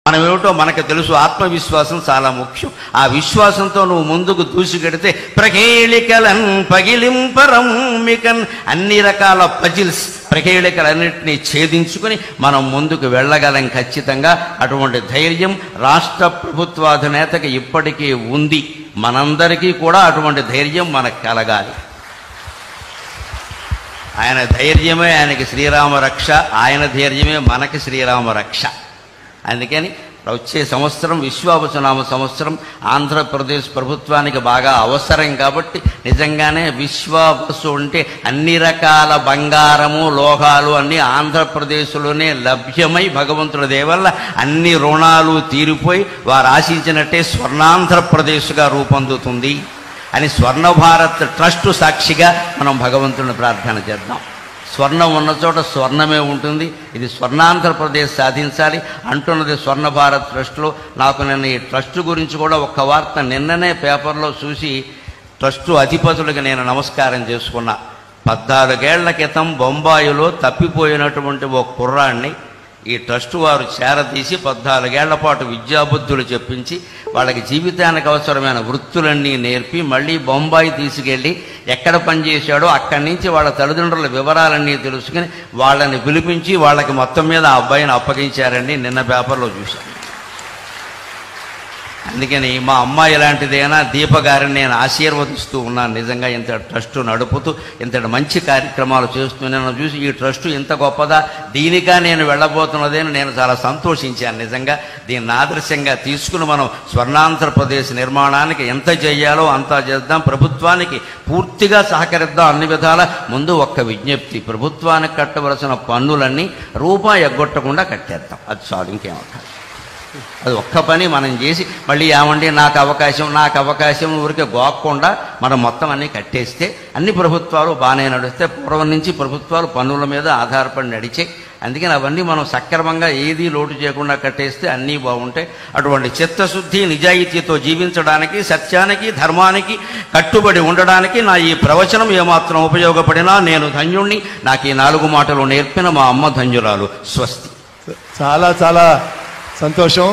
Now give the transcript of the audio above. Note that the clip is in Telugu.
మనం ఏమిటో మనకు తెలుసు. ఆత్మవిశ్వాసం చాలా ముఖ్యం. ఆ విశ్వాసంతో నువ్వు ముందుకు దూసుకెడితే ప్రకేళికలన్ పగిలింపరమ్మికన్ అన్ని రకాల పజిల్స్ ప్రకేళికలన్నింటినీ ఛేదించుకుని మనం ముందుకు వెళ్ళగలం ఖచ్చితంగా. అటువంటి ధైర్యం రాష్ట్ర ప్రభుత్వాధినేతకి ఇప్పటికీ ఉంది. మనందరికీ కూడా అటువంటి ధైర్యం మనకు కలగాలి. ఆయన ధైర్యమే ఆయనకి శ్రీరామ రక్ష, ఆయన ధైర్యమే మనకి శ్రీరామ రక్ష. అందుకని వచ్చే సంవత్సరం విశ్వావసునామ సంవత్సరం ఆంధ్రప్రదేశ్ ప్రభుత్వానికి బాగా అవసరం. కాబట్టి నిజంగానే విశ్వావసు అంటే అన్ని రకాల బంగారము లోహాలు అన్నీ ఆంధ్రప్రదేశ్లోనే లభ్యమై భగవంతుడి దయ వల్ల అన్ని రుణాలు తీరిపోయి వారు ఆశించినట్టే స్వర్ణాంధ్రప్రదేశ్గా రూపొందుతుంది అని స్వర్ణ భారత్ ట్రస్ట్ సాక్షిగా మనం భగవంతుడిని ప్రార్థన చేద్దాం. స్వర్ణం ఉన్న చోట స్వర్ణమే ఉంటుంది. ఇది స్వర్ణాంధ్రప్రదేశ్ సాధించాలి అంటున్నది స్వర్ణ భారత్ ట్రస్ట్లో. నాకు నేను ఈ ట్రస్ట్ గురించి కూడా ఒక్క వార్త నిన్ననే పేపర్లో చూసి ట్రస్టు అధిపతులకు నేను నమస్కారం చేసుకున్నా. 14 ఏళ్ల క్రితం బొంబాయిలో తప్పిపోయినటువంటి ఒక కుర్రాన్ని ఈ ట్రస్టు వారు చేరదీసి 14 ఏళ్ల పాటు విద్యాబుద్ధులు చెప్పించి వాళ్ళకి జీవితానికి అవసరమైన వృత్తులన్నీ నేర్పి మళ్ళీ బొంబాయి తీసుకెళ్ళి ఎక్కడ పనిచేశాడో అక్కడి నుంచి వాళ్ళ తల్లిదండ్రుల వివరాలన్నీ తెలుసుకుని వాళ్ళని పిలిపించి వాళ్ళకి మొత్తం మీద ఆ అబ్బాయిని అప్పగించారండి. నిన్న పేపర్లో చూశాను. అందుకని మా అమ్మాయి ఇలాంటిదైనా దీప గారిని నేను ఆశీర్వదిస్తూ ఉన్నాను. నిజంగా ఇంత ట్రస్టు నడుపుతూ ఇంతటి మంచి కార్యక్రమాలు చేస్తూ నేను చూసి ఈ ట్రస్టు ఇంత గొప్పదా, దీనిగా నేను వెళ్ళబోతున్నదని నేను చాలా సంతోషించాను. నిజంగా దీన్ని ఆదర్శంగా తీసుకుని మనం స్వర్ణాంధ్రప్రదేశ్ నిర్మాణానికి ఎంత చేయాలో అంతా చేద్దాం. ప్రభుత్వానికి పూర్తిగా సహకరిద్దాం అన్ని విధాల. ముందు ఒక్క విజ్ఞప్తి, ప్రభుత్వానికి కట్టవలసిన పన్నులన్నీ రూపాయి ఎగ్గొట్టకుండా కట్టేద్దాం. అది చాలు, ఇంకేమంటారు. అది ఒక్క పని మనం చేసి మళ్ళీ ఏమండి నాకు అవకాశం ఊరికే గోక్కుండా మనం మొత్తం అన్నీ కట్టేస్తే అన్ని ప్రభుత్వాలు బాగానే నడిస్తే. పూర్వం నుంచి ప్రభుత్వాలు పన్నుల మీద ఆధారపడి నడిచే. అందుకని అవన్నీ మనం సక్రమంగా ఏదీ లోటు చేయకుండా కట్టేస్తే అన్నీ బాగుంటాయి. అటువంటి చిత్తశుద్ధి నిజాయితీతో జీవించడానికి, సత్యానికి ధర్మానికి కట్టుబడి ఉండడానికి నా ఈ ప్రవచనం ఏమాత్రం ఉపయోగపడినా నేను ధన్యుణ్ణి. నాకు ఈ 4 మాటలు నేర్పిన మా అమ్మ ధన్యురాలు. స్వస్తి. చాలా చాలా సంతోషం.